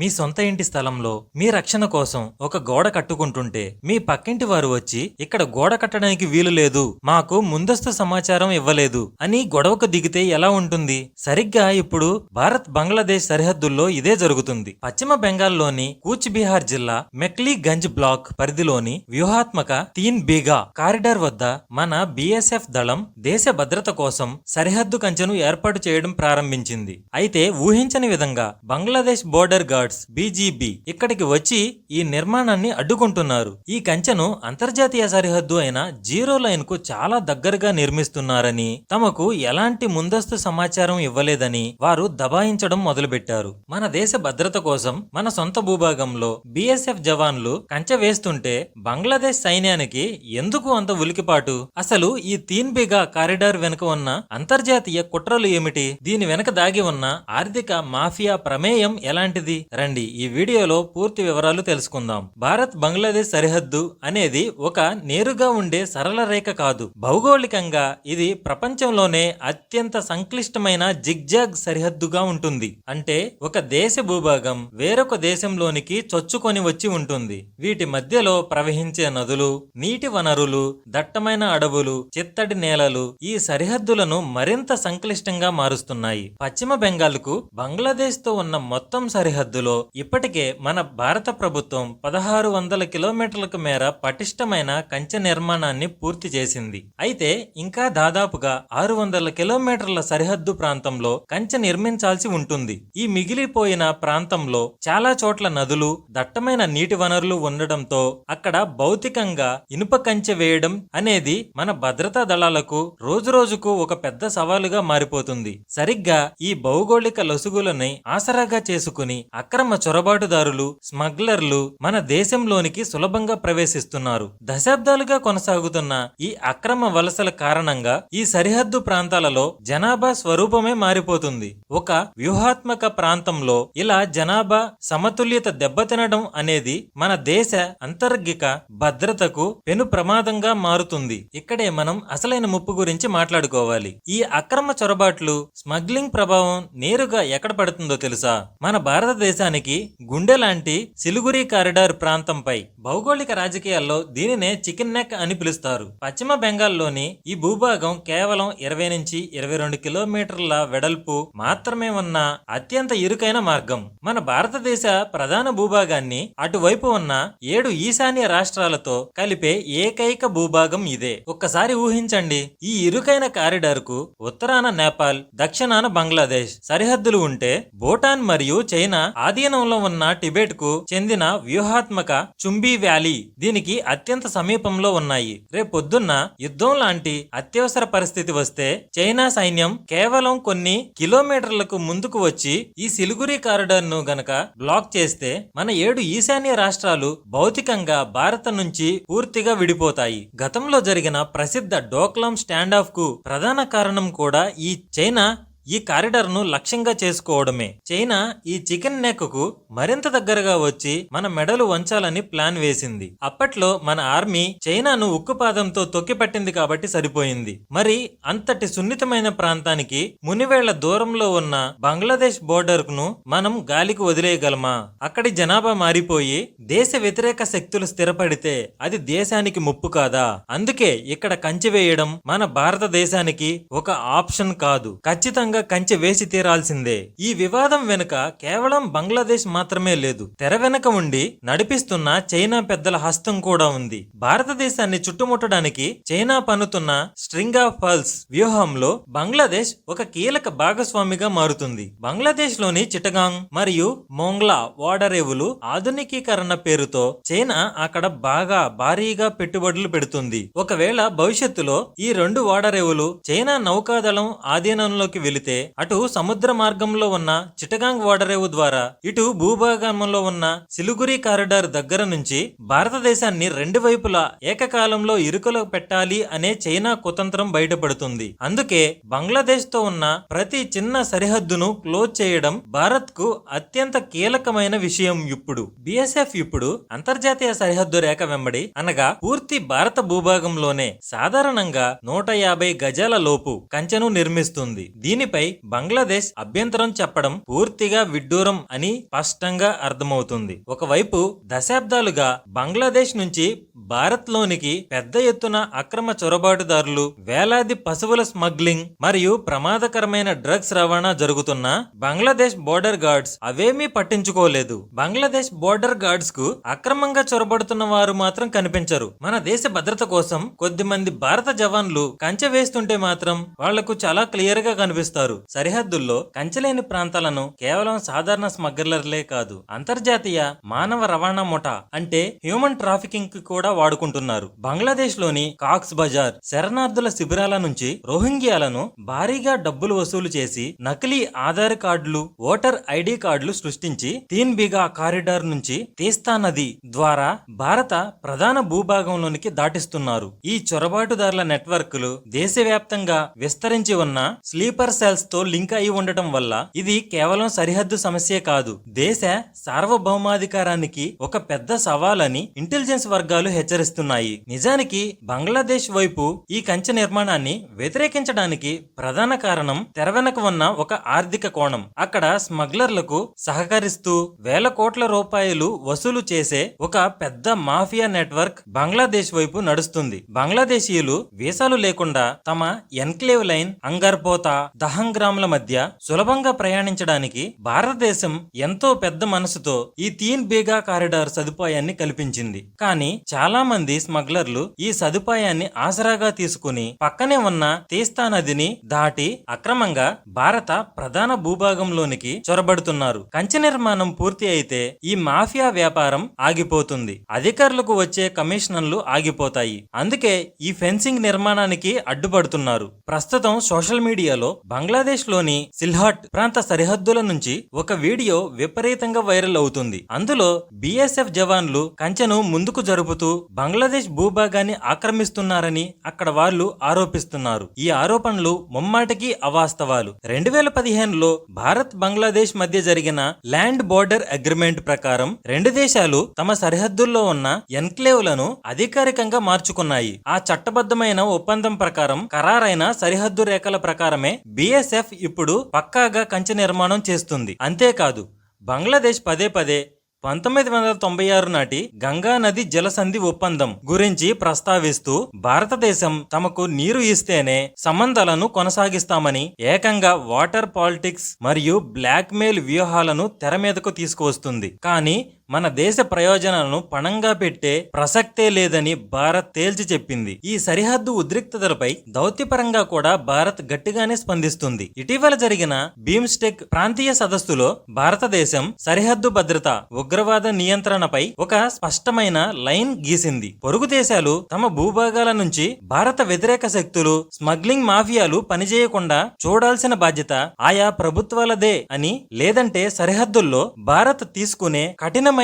మీ సొంత ఇంటి స్థలంలో మీ రక్షణ కోసం ఒక గోడ కట్టుకుంటుంటే మీ పక్కింటి వారు వచ్చి ఇక్కడ గోడ కట్టడానికి వీలు లేదు, మాకు ముందస్తు సమాచారం ఇవ్వలేదు అని గొడవకు దిగితే ఎలా ఉంటుంది? సరిగ్గా ఇప్పుడు భారత్ బంగ్లాదేశ్ సరిహద్దుల్లో ఇదే జరుగుతుంది. పశ్చిమ బెంగాల్లోని కూచ్ బిహార్ జిల్లా మెక్లీగంజ్ బ్లాక్ పరిధిలోని వ్యూహాత్మక తీన్ బీగా కారిడార్ వద్ద మన బిఎస్ఎఫ్ దళం దేశ భద్రత కోసం సరిహద్దు కంచెను ఏర్పాటు చేయడం ప్రారంభించింది. అయితే ఊహించని విధంగా బంగ్లాదేశ్ బోర్డర్ గార్డ్స్ బీజీబీ ఇక్కడికి వచ్చి ఈ నిర్మాణాన్ని అడ్డుకుంటున్నారు. ఈ కంచెను అంతర్జాతీయ సరిహద్దు అయిన జీరో లైన్ కు చాలా దగ్గరగా నిర్మిస్తున్నారని, తమకు ఎలాంటి ముందస్తు సమాచారం ఇవ్వలేదని వారు దబాయించడం మొదలుపెట్టారు. మన దేశ భద్రత కోసం మన సొంత భూభాగంలో బిఎస్ఎఫ్ జవాన్లు కంచె వేస్తుంటే బంగ్లాదేశ్ సైన్యానికి ఎందుకు అంత ఉలికిపాటు? అసలు ఈ తీన్ బిగా కారిడార్ వెనుక ఉన్న అంతర్జాతీయ కుట్రలు ఏమిటి? దీని వెనక దాగి ఉన్న ఆర్థిక మాఫియా ప్రమేయం ఎలాంటిది? రండి ఈ వీడియోలో పూర్తి వివరాలు తెలుసుకుందాం. భారత్ బంగ్లాదేశ్ సరిహద్దు అనేది ఒక నేరుగా ఉండే సరళ రేఖ కాదు. భౌగోళికంగా ఇది ప్రపంచంలోనే అత్యంత సంక్లిష్టమైన జిగ్జాగ్ సరిహద్దుగా ఉంటుంది. అంటే ఒక దేశ భూభాగం వేరొక దేశంలోనికి చొచ్చుకొని వచ్చి ఉంటుంది. వీటి మధ్యలో ప్రవహించే నదులు, నీటి వనరులు, దట్టమైన అడవులు, చిత్తడి నేలలు ఈ సరిహద్దులను మరింత సంక్లిష్టంగా మారుస్తున్నాయి. పశ్చిమ బెంగాల్ కు బంగ్లాదేశ్ తో ఉన్న మొత్తం సరిహద్దులో ఇప్పటికే మన భారత ప్రభుత్వం 1600 కిలోమీటర్లకు మేర పటిష్టమైన కంచె నిర్మాణాన్ని పూర్తి చేసింది. అయితే ఇంకా దాదాపుగా 600 కిలోమీటర్ల సరిహద్దు ప్రాంతంలో కంచె నిర్మించాల్సి ఉంటుంది. ఈ మిగిలిపోయిన ప్రాంతంలో చాలా చోట్ల నదులు, దట్టమైన నీటి వనరులు ఉండడంతో అక్కడ భౌతికంగా ఇనుప కంచె వేయడం అనేది మన భద్రతా దళాలకు రోజురోజుకు ఒక పెద్ద సవాలుగా మారిపోతుంది. సరిగ్గా ఈ భౌగోళిక లొసుగులని ఆసరాగా చేసుకుని అక్రమ చొరబాటుదారులు, స్మగ్లర్లు మన దేశంలోనికి సులభంగా ప్రవేశిస్తున్నారు. దశాబ్దాలుగా కొనసాగుతున్న ఈ అక్రమ వలసల కారణంగా ఈ సరిహద్దు ప్రాంతాలలో జనాభా స్వరూపమే మారిపోతుంది. ఒక వ్యూహాత్మక ప్రాంతంలో ఇలా జనాభా సమతుల్యత దెబ్బతినడం అనేది మన దేశ అంతర్గిక భద్రతకు పెను ప్రమాదంగా మారుతుంది. ఇక్కడే మనం అసలైన ముప్పు గురించి మాట్లాడుకోవాలి. ఈ అక్రమ చొరబాట్లు, స్మగ్లింగ్ ప్రభావం నేరుగా ఎక్కడ పడుతుందో తెలుసా? మన భారతదేశానికి గుండె లాంటి సిలిగురి కారిడార్ ప్రాంతంపై. భౌగోళిక రాజకీయాల్లో దీనినే చికెన్ నెక్ అని పిలుస్తారు. పశ్చిమ బెంగాల్లోని ఈ భూభాగం కేవలం 20 నుంచి 22 కిలోమీటర్ల వెడల్పు మాత్రమే ఉన్న అత్యంత ఇరుకైన మార్గం. మన భారతదేశ ప్రధాన భూభాగాన్ని అటువైపు ఉన్న 7 ఈశాన్య రాష్ట్రాలతో కలిపే ఏకైక భూభాగం ఇదే. ఒక్కసారి ఊహించండి, ఈ ఇరుకైన కారిడార్ కు ఉత్తరాన నేపాల్, దక్షిణాన బంగ్లాదేశ్ సరిహద్దులు ఉంటే భూటాన్ మరియు చైనా ఆధీనంలో ఉన్న టిబెట్ కు చెందిన వ్యూహాత్మక చుంబీ వ్యాలీ దీనికి అత్యంత సమీపంలో ఉన్నాయి. రేపొద్దున్న యుద్ధం లాంటి అత్యవసర పరిస్థితి వస్తే చైనా సైన్యం కేవలం కొన్ని కిలోమీటర్లకు ముందుకు వచ్చి ఈ సిలిగురి కారిడార్ ను గనక బ్లాక్ చేస్తే మన 7 ఈశాన్య రాష్ట్రాలు భౌతికంగా భారత నుంచి పూర్తిగా విడిపోతాయి. గతంలో జరిగిన ప్రసిద్ధ డోక్లాం స్టాండ్ ఆఫ్ కు ప్రధాన కారణం కూడా ఈ చైనా ఈ కారిడార్ ను లక్ష్యంగా చేసుకోవడమే. చైనా ఈ చికెన్ నెక్ కు మరింత దగ్గరగా వచ్చి మన మెడలు వంచాలని ప్లాన్ వేసింది. అప్పట్లో మన ఆర్మీ చైనాను ఉక్కుపాదంతో తొక్కిపట్టింది కాబట్టి సరిపోయింది. మరి అంతటి సున్నితమైన ప్రాంతానికి మునివేళ్ల దూరంలో ఉన్న బంగ్లాదేశ్ బోర్డర్ ను మనం గాలికి వదిలేయగలమా? అక్కడి జనాభా మారిపోయి దేశ వ్యతిరేక శక్తులు స్థిరపడితే అది దేశానికి ముప్పు కాదా? అందుకే ఇక్కడ కంచె వేయడం మన భారతదేశానికి ఒక ఆప్షన్ కాదు, ఖచ్చితంగా కంచె వేసి తీరాల్సిందే. ఈ వివాదం వెనుక కేవలం బంగ్లాదేశ్ మాత్రమే లేదు, తెర వెనక ఉండి నడిపిస్తున్న చైనా పెద్దల హస్తం కూడా ఉంది. భారతదేశాన్ని చుట్టుముట్టడానికి చైనా పన్నుతున్న స్ట్రింగ్ ఆఫ్ పర్ల్స్ వ్యూహంలో బంగ్లాదేశ్ ఒక కీలక భాగస్వామిగా మారుతుంది. బంగ్లాదేశ్ లోని చిటగాంగ్ మరియు మోంగ్లా ఓడరేవులు ఆధునికీకరణ పేరుతో చైనా అక్కడ బాగా భారీగా పెట్టుబడులు పెడుతుంది. ఒకవేళ భవిష్యత్తులో ఈ 2 ఓడరేవులు చైనా నౌకాదళం ఆధీనంలోకి వెళితే అటు సముద్ర మార్గంలో ఉన్న చిటగాంగ్ ఓడరేవు ద్వారా ఇటు భూభాగంలో ఉన్న సిలిగురి కారిడార్ దగ్గర నుంచి భారతదేశాన్ని 2 వైపులా ఏకకాలంలో ఇరుకులో పెట్టాలి అనే చైనా కుతంత్రం బయటపడుతుంది. అందుకే బంగ్లాదేశ్ తో ఉన్న ప్రతి చిన్న సరిహద్దును క్లోజ్ చేయడం భారత్ కు అత్యంత కీలకమైన విషయం. ఇప్పుడు బిఎస్ఎఫ్ ఇప్పుడు అంతర్జాతీయ సరిహద్దు రేఖ వెంబడి అనగా పూర్తి భారత భూభాగంలోనే సాధారణంగా 150 గజాల లోపు కంచెను నిర్మిస్తుంది. దీని దీనిపై బంగ్లాదేశ్ అభ్యంతరం చెప్పడం పూర్తిగా విడ్డూరం అని స్పష్టంగా అర్థమవుతుంది. ఒకవైపు దశాబ్దాలుగా బంగ్లాదేశ్ నుంచి భారత్ లోనికి పెద్ద ఎత్తున అక్రమ చొరబాటుదారులు, వేలాది పశువుల స్మగ్లింగ్ మరియు ప్రమాదకరమైన డ్రగ్స్ రవాణా జరుగుతున్నా బంగ్లాదేశ్ బోర్డర్ గార్డ్స్ అవేమీ పట్టించుకోలేదు. బంగ్లాదేశ్ బోర్డర్ గార్డ్స్ కు అక్రమంగా చొరబడుతున్న వారు మాత్రం కనిపించరు. మన దేశ భద్రత కోసం కొద్దిమంది భారత జవాన్లు కంచె వేస్తుంటే మాత్రం వాళ్లకు చాలా క్లియర్ గా కనిపిస్తారు. సరిహద్దుల్లో కంచెలేని ప్రాంతాలను కేవలం సాధారణ స్మగ్లర్లే కాదు, అంతర్జాతీయ మానవ రవాణా ముఠా అంటే హ్యూమన్ ట్రాఫికింగ్ కి కూడా వాడుకుంటున్నారు. బంగ్లాదేశ్ లోని కాక్స్ బజార్ శరణార్థుల శిబిరాల నుంచి రోహింగ్యాలను భారీగా డబ్బులు వసూలు చేసి నకిలీ ఆధార్ కార్డులు, ఓటర్ ఐడి కార్డులు సృష్టించి తీన్ బిగా కారిడార్ నుంచి తీస్తా నది ద్వారా భారత ప్రధాన భూభాగంలోనికి దాటిస్తున్నారు. ఈ చొరబాటుదారుల నెట్వర్క్లు దేశవ్యాప్తంగా విస్తరించి ఉన్న స్లీపర్ సెల్స్ తో లింక్ అయి ఉండటం వల్ల ఇది కేవలం సరిహద్దు సమస్యే కాదు, దేశ సార్వభౌమాధికారానికి ఒక పెద్ద సవాలని ఇంటెలిజెన్స్ వర్గాలు హెచ్చరిస్తున్నాయి. నిజానికి బంగ్లాదేశ్ వైపు ఈ కంచె నిర్మాణాన్ని వ్యతిరేకించడానికి ప్రధాన కారణం తెర వెనక ఉన్న ఒక ఆర్థిక కోణం. అక్కడ స్మగ్లర్లకు సహకరిస్తూ వేల కోట్ల రూపాయలు వసూలు చేసే ఒక పెద్ద మాఫియా నెట్వర్క్ బంగ్లాదేశ్ వైపు నడుస్తుంది. బంగ్లాదేశీయులు వీసాలు లేకుండా తమ ఎన్క్లేవ్ లైన్, అంగర్పోతా, దహంగ్రామ్ల మధ్య సులభంగా ప్రయాణించడానికి భారతదేశం ఎంతో పెద్ద మనసుతో ఈ తీన్ బేగా కారిడార్ సదుపాయాన్ని కల్పించింది. కానీ చాలా మంది స్మగ్లర్లు ఈ సదుపాయాన్ని ఆసరాగా తీసుకుని పక్కనే ఉన్న తీస్తా నదిని దాటి అక్రమంగా భారత ప్రధాన భూభాగంలోనికి చొరబడుతున్నారు. కంచె నిర్మాణం పూర్తి అయితే ఈ మాఫియా వ్యాపారం ఆగిపోతుంది, అధికారులకు వచ్చే కమిషన్లు ఆగిపోతాయి. అందుకే ఈ ఫెన్సింగ్ నిర్మాణానికి అడ్డుపడుతున్నారు. ప్రస్తుతం సోషల్ మీడియాలో బంగ్లాదేశ్ లోని సిల్హాట్ ప్రాంత సరిహద్దుల నుంచి ఒక వీడియో విపరీతంగా వైరల్ అవుతుంది. అందులో బిఎస్ఎఫ్ జవాన్లు కంచెను ముందుకు జరుపుతూ బంగ్లాదేశ్ భూభాగాన్ని ఆక్రమిస్తున్నారని అక్కడ వాళ్ళు ఆరోపిస్తున్నారు. ఈ ఆరోపణలు ముమ్మాటికి అవాస్తవాలు. 2015లో భారత్ బంగ్లాదేశ్ మధ్య జరిగిన ల్యాండ్ బోర్డర్ అగ్రిమెంట్ ప్రకారం రెండు దేశాలు తమ సరిహద్దుల్లో ఉన్న ఎన్క్లేవ్లను అధికారికంగా మార్చుకున్నాయి. ఆ చట్టబద్ధమైన ఒప్పందం ప్రకారం ఖరారైన సరిహద్దు రేఖల ప్రకారమే బిఎస్ఎఫ్ ఇప్పుడు పక్కాగా కంచె నిర్మాణం చేస్తుంది. అంతేకాదు బంగ్లాదేశ్ పదే పదే 1996 నాటి గంగా నది జలసంధి ఒప్పందం గురించి ప్రస్తావిస్తూ భారతదేశం తమకు నీరు ఇస్తేనే సంబంధాలను కొనసాగిస్తామని ఏకంగా వాటర్ పాలిటిక్స్ మరియు బ్లాక్ మెయిల్ వ్యూహాలను తెర మీదకు తీసుకువస్తుంది. కానీ మన దేశ ప్రయోజనాలను పణంగా పెట్టే ప్రసక్తే లేదని భారత్ తేల్చి చెప్పింది. ఈ సరిహద్దు ఉద్రిక్తతలపై దౌత్యపరంగా కూడా భారత్ గట్టిగానే స్పందిస్తుంది. ఇటీవల జరిగిన బీమ్స్టెక్ ప్రాంతీయ సదస్సులో భారతదేశం సరిహద్దు భద్రత, ఉగ్రవాద నియంత్రణపై ఒక స్పష్టమైన లైన్ గీసింది. పొరుగు దేశాలు తమ భూభాగాల నుంచి భారత వ్యతిరేక శక్తులు, స్మగ్లింగ్ మాఫియాలు పనిచేయకుండా చూడాల్సిన బాధ్యత ఆయా ప్రభుత్వాలదే అని, లేదంటే సరిహద్దుల్లో భారత్ తీసుకునే కఠినమైన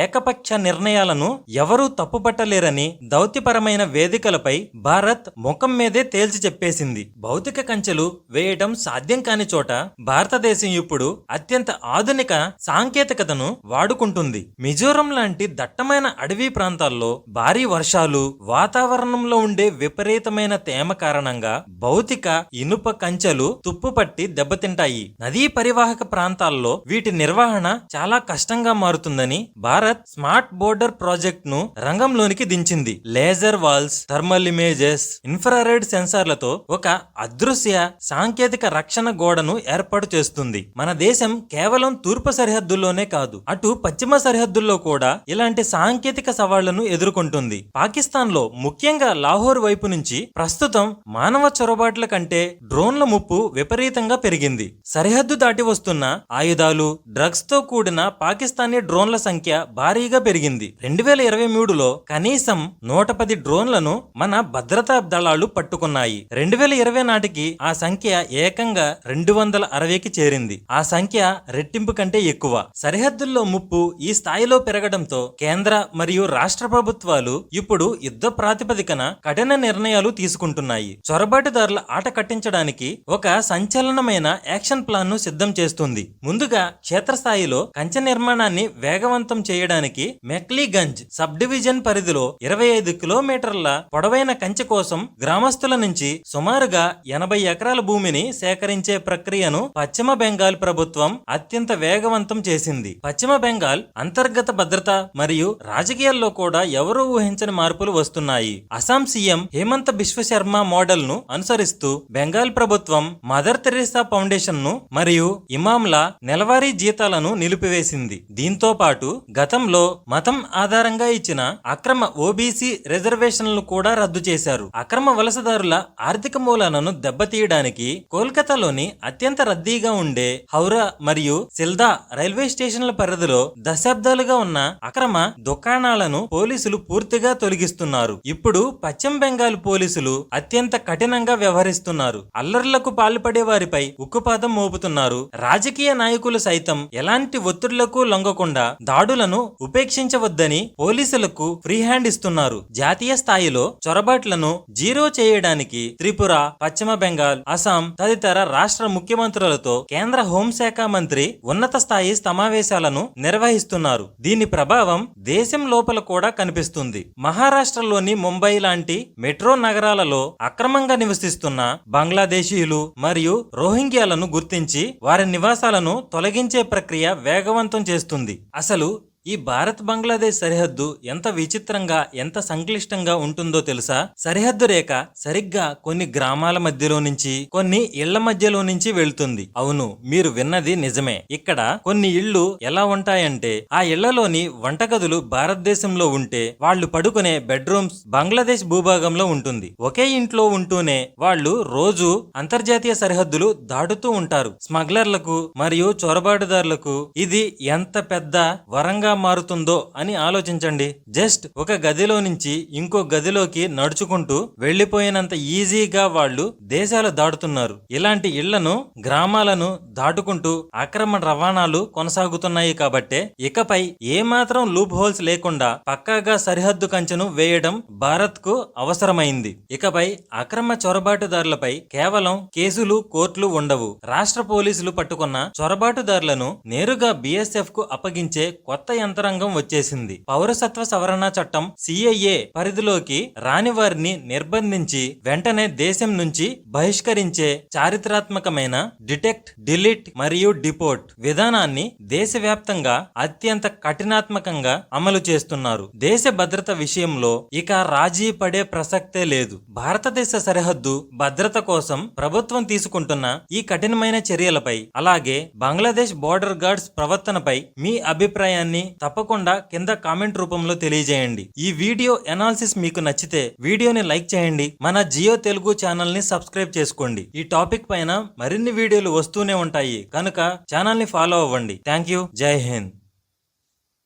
ఏకపక్ష నిర్ణయాలను ఎవరూ తప్పుపట్టలేరని దౌత్యపరమైన వేదికలపై భారత్ ముఖం మీదే తేల్చి చెప్పేసింది. భౌతిక కంచెలు వేయటం సాధ్యం కాని చోట భారతదేశం ఇప్పుడు అత్యంత ఆధునిక సాంకేతికతను వాడుకుంటుంది. మిజోరం లాంటి దట్టమైన అడవి ప్రాంతాల్లో భారీ వర్షాలు, వాతావరణంలో ఉండే విపరీతమైన తేమ కారణంగా భౌతిక ఇనుప కంచెలు తుప్పుపట్టి దెబ్బతింటాయి. నదీ పరివాహక ప్రాంతాల్లో వీటి నిర్వహణ చాలా కష్టంగా మారుతుందని భారత్ స్మార్ట్ బోర్డర్ ప్రాజెక్ట్ ను రంగంలోనికి దించింది. Laser walls, thermal images, infrared సెన్సార్లతో ఒక అదృశ్య సాంకేతిక రక్షణ గోడను ఏర్పాటు చేస్తుంది. మన దేశం కేవలం తూర్పు సరిహద్దుల్లోనే కాదు, అటు పశ్చిమ సరిహద్దుల్లో కూడా ఇలాంటి సాంకేతిక సవాళ్లను ఎదుర్కొంటుంది. పాకిస్తాన్ లో ముఖ్యంగా లాహోర్ వైపు నుంచి ప్రస్తుతం మానవ చొరబాట్ల కంటే డ్రోన్ల ముప్పు విపరీతంగా పెరిగింది. సరిహద్దు దాటి వస్తున్న ఆయుధాలు, డ్రగ్స్ తో కూడిన పాకిస్తానీ డ్రోన్ల సంఖ్య భారీగా పెరిగింది. 2023లో కనీసం 110 డ్రోన్లను మన భద్రతా దళాలు పట్టుకున్నాయి. 2020 నాటికి ఆ సంఖ్య ఏకంగా 260కి చేరింది. ఆ సంఖ్య రెట్టింపు కంటే ఎక్కువ. సరిహద్దుల్లో ముప్పు ఈ స్థాయిలో పెరగడంతో కేంద్ర మరియు రాష్ట్ర ప్రభుత్వాలు ఇప్పుడు యుద్ధ ప్రాతిపదికన కఠిన నిర్ణయాలు తీసుకుంటున్నాయి. చొరబాటుదారుల ఆట కట్టించడానికి ఒక సంచలనమైన యాక్షన్ ప్లాన్ ను సిద్ధం చేస్తుంది. ముందుగా క్షేత్రస్థాయిలో కంచె నిర్మాణాన్ని వేగవంతం వేగవంతం చేయడానికి మెక్లీగంజ్ సబ్ డివిజన్ పరిధిలో 25 కిలోమీటర్ల పొడవైన కంచె కోసం గ్రామస్తుల నుంచి సుమారుగా 80 ఎకరాల భూమిని సేకరించే ప్రక్రియను పశ్చిమ బెంగాల్ ప్రభుత్వం అత్యంత వేగవంతం చేసింది. పశ్చిమ బెంగాల్ అంతర్గత భద్రత మరియు రాజకీయాల్లో కూడా ఎవరూ ఊహించని మార్పులు వస్తున్నాయి. అస్సాం సీఎం హేమంత బిశ్వ శర్మ మోడల్ ను అనుసరిస్తూ బెంగాల్ ప్రభుత్వం మదర్ తెరీసా ఫౌండేషన్ ను మరియు ఇమాంల నెలవారీ జీతాలను నిలిపివేసింది. దీంతో పాటు గతంలో మతం ఆధారంగా ఇచ్చిన అక్రమ ఓబీసీ రిజర్వేషన్లు కూడా రద్దు చేశారు. అక్రమ వలసదారుల ఆర్థిక మూలాలను దెబ్బతీయడానికి కోల్కతాలోని అత్యంత రద్దీగా ఉండే హౌరా మరియు సిల్దా రైల్వే స్టేషన్ల పరిధిలో దశాబ్దాలుగా ఉన్న అక్రమ దుకాణాలను పోలీసులు పూర్తిగా తొలగిస్తున్నారు. ఇప్పుడు పశ్చిమ బెంగాల్ పోలీసులు అత్యంత కఠినంగా వ్యవహరిస్తున్నారు. అల్లర్లకు పాల్పడే వారిపై ఉక్కుపాదం మోపుతున్నారు. రాజకీయ నాయకులు సైతం ఎలాంటి ఒత్తిళ్లకు లొంగకుండా దాడులను ఉపేక్షించవద్దని పోలీసులకు ఫ్రీ హ్యాండ్ ఇస్తున్నారు. జాతీయ స్థాయిలో చొరబాట్లను జీరో చేయడానికి త్రిపుర, పశ్చిమ బెంగాల్, అస్సాం తదితర రాష్ట్ర ముఖ్యమంత్రులతో కేంద్ర హోంశాఖ మంత్రి ఉన్నత స్థాయి సమావేశాలను నిర్వహిస్తున్నారు. దీని ప్రభావం దేశం లోపల కూడా కనిపిస్తుంది. మహారాష్ట్రలోని ముంబై లాంటి మెట్రో నగరాలలో అక్రమంగా నివసిస్తున్న బంగ్లాదేశీయులు మరియు రోహింగ్యాలను గుర్తించి వారి నివాసాలను తొలగించే ప్రక్రియ వేగవంతం చేస్తుంది. అసలు ఈ భారత్ బంగ్లాదేశ్ సరిహద్దు ఎంత విచిత్రంగా ఎంత సంక్లిష్టంగా ఉంటుందో తెలుసా? సరిహద్దు రేఖ సరిగ్గా కొన్ని గ్రామాల మధ్యలో నుంచి కొన్ని ఇళ్ల మధ్యలో నుంచి వెళ్తుంది. అవును, మీరు విన్నది నిజమే. ఇక్కడ కొన్ని ఇళ్లు ఎలా ఉంటాయంటే ఆ ఇళ్లలోని వంటగదులు భారతదేశంలో ఉంటే వాళ్ళు పడుకునే బెడ్రూమ్స్ బంగ్లాదేశ్ భూభాగంలో ఉంటుంది. ఒకే ఇంట్లో ఉంటూనే వాళ్ళు రోజు అంతర్జాతీయ సరిహద్దులు దాటుతూ ఉంటారు. స్మగ్లర్లకు మరియు చొరబాటుదారులకు ఇది ఎంత పెద్ద వరంగా మారుతుందో అని ఆలోచించండి. జస్ట్ ఒక గదిలో నుంచి ఇంకో గదిలోకి నడుచుకుంటూ వెళ్లిపోయినంత ఈజీగా వాళ్ళు దేశాలు దాటుతున్నారు. ఇలాంటి ఇళ్లను, గ్రామాలను దాటుకుంటూ అక్రమ రవాణాలు కొనసాగుతున్నాయి. కాబట్టే ఇకపై ఏమాత్రం లూప్ హోల్స్ లేకుండా పక్కాగా సరిహద్దు కంచెను వేయడం భారత్ కు అవసరమైంది. ఇకపై అక్రమ చొరబాటుదారులపై కేవలం కేసులు, కోర్టులు ఉండవు. రాష్ట్ర పోలీసులు పట్టుకున్న చొరబాటుదారులను నేరుగా బీఎస్ఎఫ్ కు అప్పగించే కొత్త యంత్రాంగం వచ్చేసింది. పౌరసత్వ సవరణ చట్టం సిఏఏ పరిధిలోకి రాని వారిని నిర్బంధించి వెంటనే దేశం నుంచి బహిష్కరించే చారిత్రాత్మకమైన డిటెక్ట్, డిలీట్ మరియు డిపోర్ట్ విధానాన్ని దేశవ్యాప్తంగా అత్యంత కఠినాత్మకంగా అమలు చేస్తున్నారు. దేశ భద్రత విషయంలో ఇక రాజీ పడే ప్రసక్తే లేదు. భారతదేశ సరిహద్దు భద్రత కోసం ప్రభుత్వం తీసుకుంటున్న ఈ కఠినమైన చర్యలపై, అలాగే బంగ్లాదేశ్ బోర్డర్ గార్డ్స్ ప్రవర్తనపై మీ అభిప్రాయాన్ని తప్పకుండా కింద కామెంట్ రూపంలో తెలియజేయండి. ఈ వీడియో అనాలిసిస్ మీకు నచ్చితే వీడియోని లైక్ చేయండి. మన జియో తెలుగు ఛానల్ ని సబ్స్క్రైబ్ చేసుకోండి. ఈ టాపిక్ పైన మరిన్ని వీడియోలు వస్తూనే ఉంటాయి కనుక ఛానల్ ని ఫాలో అవ్వండి. Thank you. జై హింద్.